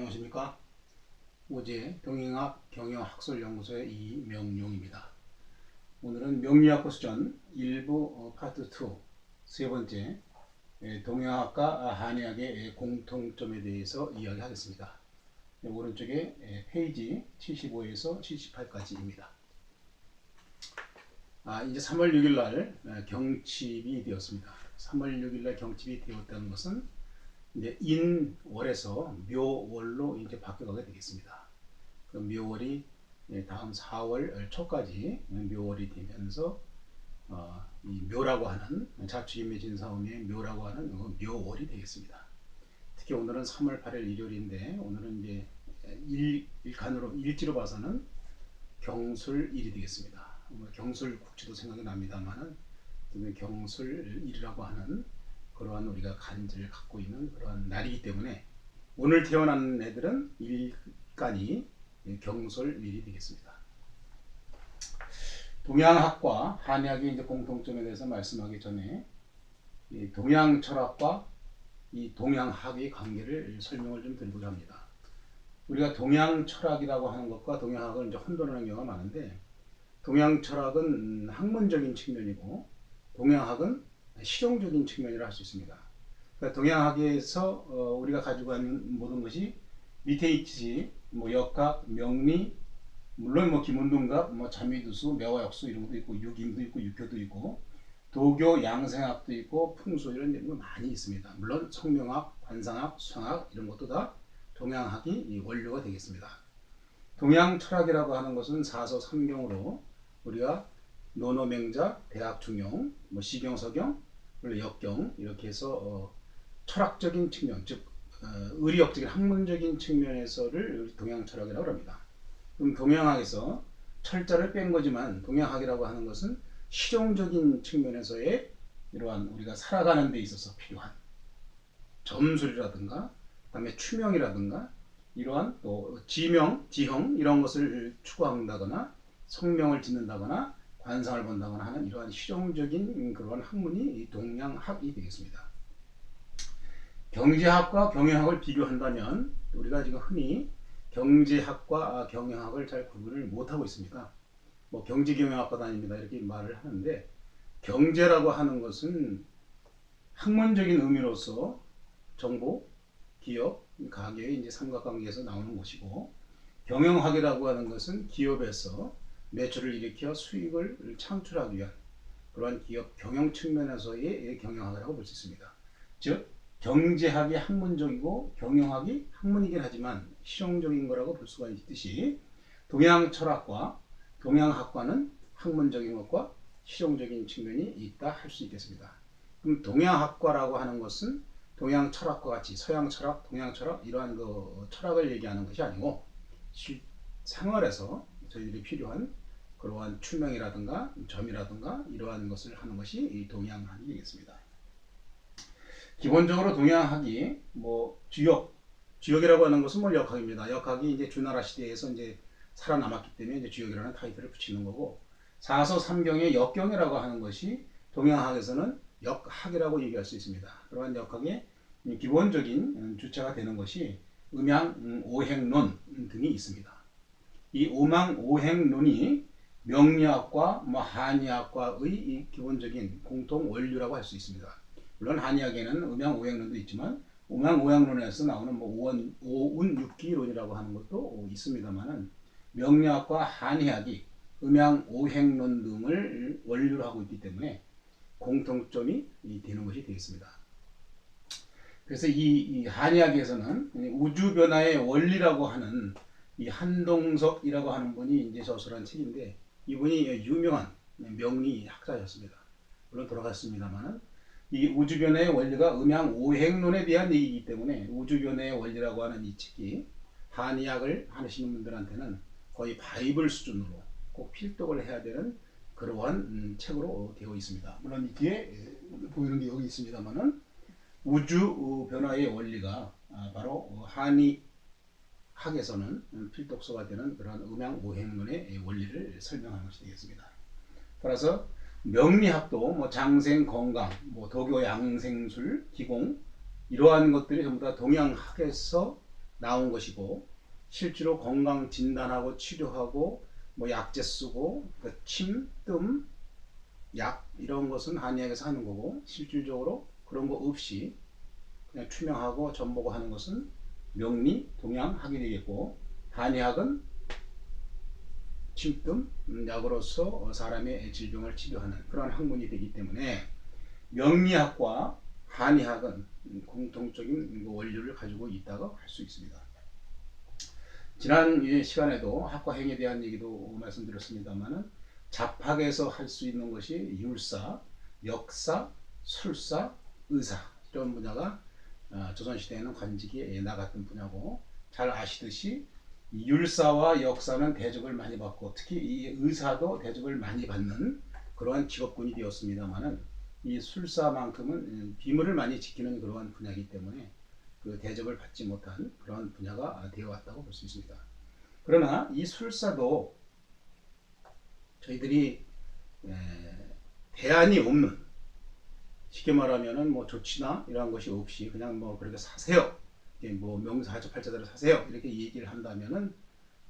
안녕하십니까. 오제 동행학 경영학술연구소의 이명용입니다. 오늘은 명리학과 수전 일부 파트 2 세 번째 동양학과 한의학의 공통점에 대해서 이야기하겠습니다. 오른쪽에 페이지 75에서 78까지입니다. 이제 3월 6일 날 경칩이 되었습니다. 3월 6일 날 경칩이 되었다는 것은 이제 인월에서 묘월로 이제 바뀌어가게 되겠습니다. 그 묘월이 다음 4월 초까지 묘월이 되면서 이 묘라고 하는 자축인묘진사음의 묘라고 하는 묘월이 되겠습니다. 특히 오늘은 3월 8일 일요일인데 오늘은 이제 일간으로 일지로 봐서는 경술일이 되겠습니다. 경술국지도 생각이 납니다만은 경술일이라고 하는 그러한 우리가 간절을 갖고 있는 그러한 날이기 때문에 오늘 태어난 애들은 일간이 경술일이 되겠습니다. 동양학과 한의학의 이제 공통점에 대해서 말씀하기 전에 이 동양 철학과 이 동양학의 관계를 설명을 좀 드리고자 합니다. 우리가 동양 철학이라고 하는 것과 동양학을 이제 혼돈하는 경우가 많은데, 동양 철학은 학문적인 측면이고 동양학은 실용적인 측면이라 할 수 있습니다. 그러니까 동양학에서 우리가 가지고 있는 모든 것이 밑에 있듯이 역학, 명리, 물론 김운동각, 자미두수, 매화역수 이런 것도 있고 유김도 있고 육효도 있고 도교, 양생학도 있고 풍수 이런 게 많이 있습니다. 물론 성명학, 관상학, 수상학 이런 것도 다 동양학이 원료가 되겠습니다. 동양 철학이라고 하는 것은 사서 삼경으로 우리가 논어맹자, 대학중용, 시경, 서경, 역경 이렇게 해서 철학적인 측면, 즉 의리학적인 학문적인 측면에서를 동양 철학이라고 합니다. 그럼 동양학에서 철자를 뺀 거지만 동양학이라고 하는 것은 실용적인 측면에서의 이러한 우리가 살아가는 데 있어서 필요한 점술이라든가 그다음에 추명이라든가 이러한 또 지명, 지형 이런 것을 추구한다거나 성명을 짓는다거나 관상을 본다거나 하는 이러한 실용적인 그러한 학문이 동양학이 되겠습니다. 경제학과 경영학을 비교한다면 우리가 지금 흔히 경제학과 경영학을 잘 구분을 못하고 있습니다. 경제경영학과 다닙니다 이렇게 말을 하는데, 경제라고 하는 것은 학문적인 의미로서 정보, 기업, 가계의 이제 삼각관계에서 나오는 것이고, 경영학이라고 하는 것은 기업에서 매출을 일으켜 수익을 창출하기 위한 그러한 기업 경영 측면에서의 경영학이라고 볼 수 있습니다. 즉 경제학이 학문적이고 경영학이 학문이긴 하지만 실용적인 거라고 볼 수가 있듯이 동양 철학과 동양학과는 학문적인 것과 실용적인 측면이 있다 할 수 있겠습니다. 그럼 동양학과라고 하는 것은 동양 철학과 같이 서양 철학, 동양 철학 이러한 그 철학을 얘기하는 것이 아니고 생활에서 저희들이 필요한 그러한 추명이라든가 점이라든가 이러한 것을 하는 것이 이 동양학이 되겠습니다. 기본적으로 동양학이 주역이라고 하는 것은 역학입니다. 역학이 이제 주나라 시대에서 이제 살아남았기 때문에 이제 주역이라는 타이틀을 붙이는 거고, 사서 삼경의 역경이라고 하는 것이 동양학에서는 역학이라고 얘기할 수 있습니다. 그러한 역학의 기본적인 주체가 되는 것이 음양 오행론 등이 있습니다. 이 음양 오행론이 명리학과 한의학과의 기본적인 공통 원류라고 할 수 있습니다. 물론 한의학에는 음양 오행론도 있지만 음양 오행론에서 나오는 오운 육기론이라고 하는 것도 있습니다만은, 명리학과 한의학이 음양 오행론 등을 원류로 하고 있기 때문에 공통점이 되는 것이 되겠습니다. 그래서 이 한의학에서는 우주 변화의 원리라고 하는 이 한동석이라고 하는 분이 이제 저술한 책인데, 이분이 유명한 명리 학자였습니다. 물론 돌아갔습니다만은 이 우주 변화의 원리가 음양 오행론에 대한 얘기이기 때문에 우주 변화의 원리라고 하는 이 책이 한의학을 하시는 분들한테는 거의 바이블 수준으로 꼭 필독을 해야 되는 그러한 책으로 되어 있습니다. 물론 이 뒤에 보이는 게 여기 있습니다만은 우주 변화의 원리가 바로 한의학에서는 필독서가 되는 그런 음양 오행론의 원리를 설명하는 것이 되겠습니다. 따라서 명리학도 장생, 건강, 도교, 양생술, 기공 이러한 것들이 전부 다 동양학에서 나온 것이고 실제로 건강 진단하고 치료하고 뭐 약재 쓰고 침, 뜸, 약 이런 것은 한의학에서 하는 거고 실질적으로 그런 거 없이 그냥 투명하고 전보고 하는 것은 명리, 동양학이 되겠고 한의학은 침뜸 약으로서 사람의 질병을 치료하는 그런 학문이 되기 때문에 명리학과 한의학은 공통적인 원리를 가지고 있다고 할 수 있습니다. 지난 시간에도 학과 행에 대한 얘기도 말씀드렸습니다만은 잡학에서 할 수 있는 것이 율사, 역사, 술사, 의사 이런 분야가 조선시대에는 관직이 나갔던 분야고 잘 아시듯이 율사와 역사는 대접을 많이 받고 특히 이 의사도 대접을 많이 받는 그러한 직업군이 되었습니다만은 이 술사만큼은 비밀을 많이 지키는 그러한 분야이기 때문에 그 대접을 받지 못한 그런 분야가 되어 왔다고 볼 수 있습니다. 그러나 이 술사도 저희들이 대안이 없는 쉽게 말하면은 뭐 조치나 이러한 것이 없이 그냥 뭐 그렇게 사세요. 뭐 명사하죠 팔자대로 사세요. 이렇게 얘기를 한다면은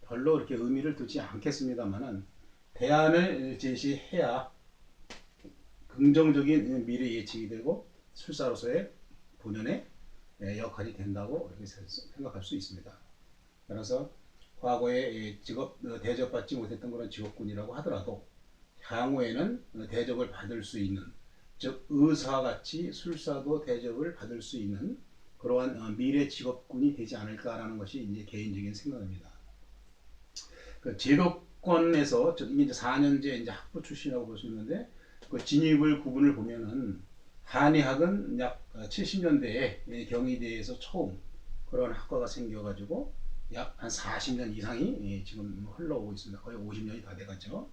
별로 그렇게 의미를 두지 않겠습니다만은 대안을 제시해야 긍정적인 미래 예측이 되고 술사로서의 본연의 역할이 된다고 이렇게 생각할 수 있습니다. 따라서 과거에 직업 대접받지 못했던 그런 직업군이라고 하더라도 향후에는 대접을 받을 수 있는 즉 의사와 같이 술사도 대접을 받을 수 있는 그러한 미래 직업군이 되지 않을까라는 것이 이제 개인적인 생각입니다. 그 제도권에서 이게 이제 4년제 이제 학부 출신이라고 볼 수 있는데 그 진입을 구분을 보면은 한의학은 약 70년대에 경희대에서 처음 그런 학과가 생겨가지고 약 한 40년 이상이 지금 흘러오고 있습니다. 거의 50년이 다 돼가죠.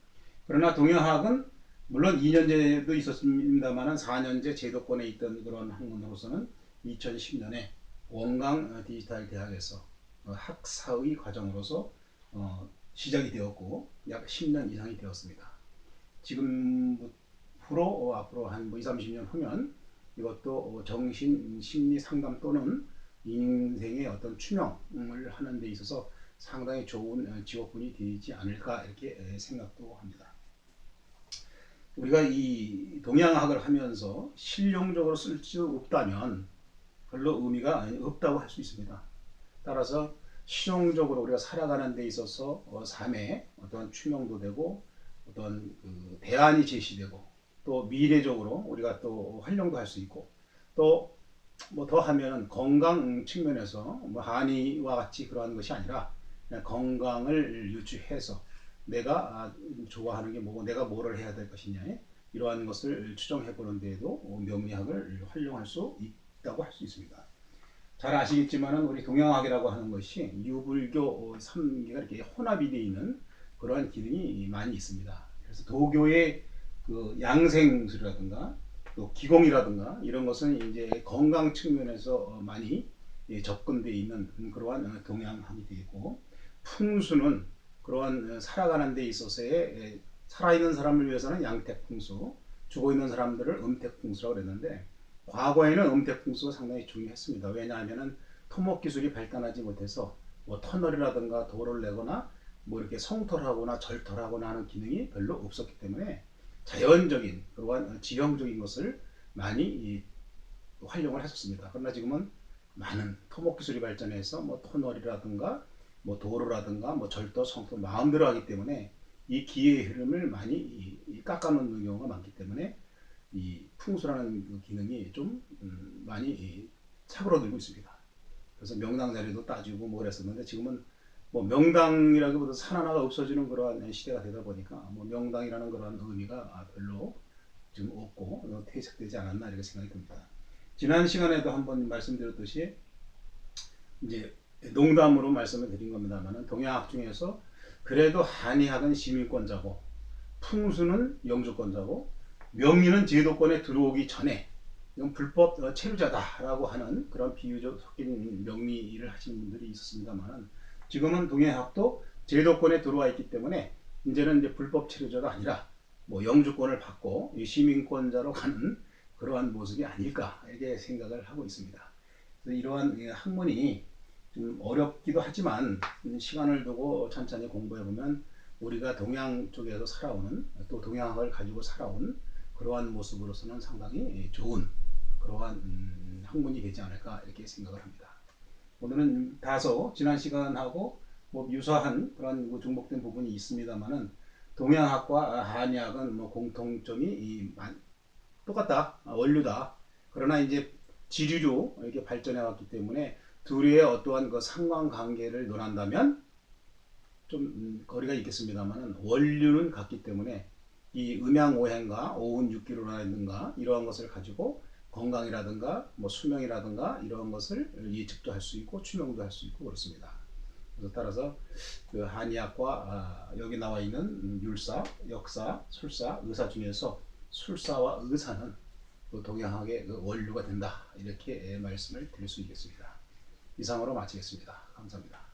그러나 동양학은 물론 2년제도 있었습니다만 4년제 제도권에 있던 그런 학문으로서는 2010년에 원광 디지털 대학에서 학사의 과정으로서 시작이 되었고 약 10년 이상이 되었습니다. 지금부터 앞으로 한 20, 30년 후면 이것도 정신 심리 상담 또는 인생의 어떤 추명을 하는 데 있어서 상당히 좋은 직업군이 되지 않을까 이렇게 생각도 합니다. 우리가 이 동양학을 하면서 실용적으로 쓸 수 없다면 별로 의미가 없다고 할 수 있습니다. 따라서 실용적으로 우리가 살아가는 데 있어서 삶의 어떤 추명도 되고 어떤 그 대안이 제시되고 또 미래적으로 우리가 또 활용도 할 수 있고 또 뭐 더 하면은 건강 측면에서 뭐 한의와 같이 그러한 것이 아니라 그냥 건강을 유추해서 내가 좋아하는 게 뭐고 내가 뭐를 해야 될 것이냐 이러한 것을 추정해 보는 데에도 명리학을 활용할 수 있다고 할 수 있습니다. 잘 아시겠지만은 우리 동양학이라고 하는 것이 유불교 3개가 이렇게 혼합이 되어 있는 그러한 기능이 많이 있습니다. 그래서 도교의 그 양생술이라든가 또 기공이라든가 이런 것은 이제 건강 측면에서 많이 접근되어 있는 그러한 동양학이 되겠고 풍수는 그러한 살아가는 데 있어서의 살아있는 사람을 위해서는 양택풍수, 죽어있는 사람들을 음택풍수라고 그랬는데 과거에는 음택풍수가 상당히 중요했습니다. 왜냐하면 토목기술이 발달하지 못해서 뭐 터널이라든가 도로를 내거나 뭐 이렇게 성털하거나 절털하거나 하는 기능이 별로 없었기 때문에 자연적인 그러한 지형적인 것을 많이 활용을 했었습니다. 그러나 지금은 많은 토목기술이 발전해서 뭐 터널이라든가 뭐 도로라든가 뭐 절도, 성도 마음대로 하기 때문에 이 기회의 흐름을 많이 깎아놓는 경우가 많기 때문에 이 풍수라는 그 기능이 좀 많이 차그러들고 있습니다. 그래서 명당 자리도 따지고 뭐 그랬었는데 지금은 뭐 명당이라기보다 산 하나가 없어지는 그러한 시대가 되다 보니까 뭐 명당이라는 그러한 의미가 별로 지금 없고 퇴색되지 않았나 이렇게 생각이 듭니다. 지난 시간에도 한번 말씀드렸듯이 이제 농담으로 말씀을 드린 겁니다만은 동양학 중에서 그래도 한의학은 시민권자고 풍수는 영주권자고 명리는 제도권에 들어오기 전에 이건 불법 체류자다라고 하는 그런 비유적 섞인 명리를 하시는 분들이 있었습니다만 지금은 동양학도 제도권에 들어와 있기 때문에 이제는 이제 불법 체류자가 아니라 뭐 영주권을 받고 시민권자로 가는 그러한 모습이 아닐까 이렇게 생각을 하고 있습니다. 그래서 이러한 학문이 좀 어렵기도 하지만 시간을 두고 천천히 공부해 보면 우리가 동양 쪽에서 살아오는 또 동양학을 가지고 살아온 그러한 모습으로서는 상당히 좋은 그러한 학문이 되지 않을까 이렇게 생각을 합니다. 오늘은 다소 지난 시간하고 뭐 유사한 그런 뭐 중복된 부분이 있습니다만은 동양학과 한의학은 뭐 공통점이 똑같다, 원류다. 그러나 이제 지류로 이렇게 발전해 왔기 때문에 둘의 어떠한 그 상관관계를 논한다면 좀 거리가 있겠습니다만은 원류는 같기 때문에 이 음양오행과 오운육기로라든가 이러한 것을 가지고 건강이라든가 뭐 수명이라든가 이러한 것을 예측도 할 수 있고 추명도 할 수 있고 그렇습니다. 그래서 따라서 그 한의학과 여기 나와 있는 율사, 역사, 술사, 의사 중에서 술사와 의사는 또 동양학의 그 원류가 된다 이렇게 말씀을 드릴 수 있겠습니다. 이상으로 마치겠습니다. 감사합니다.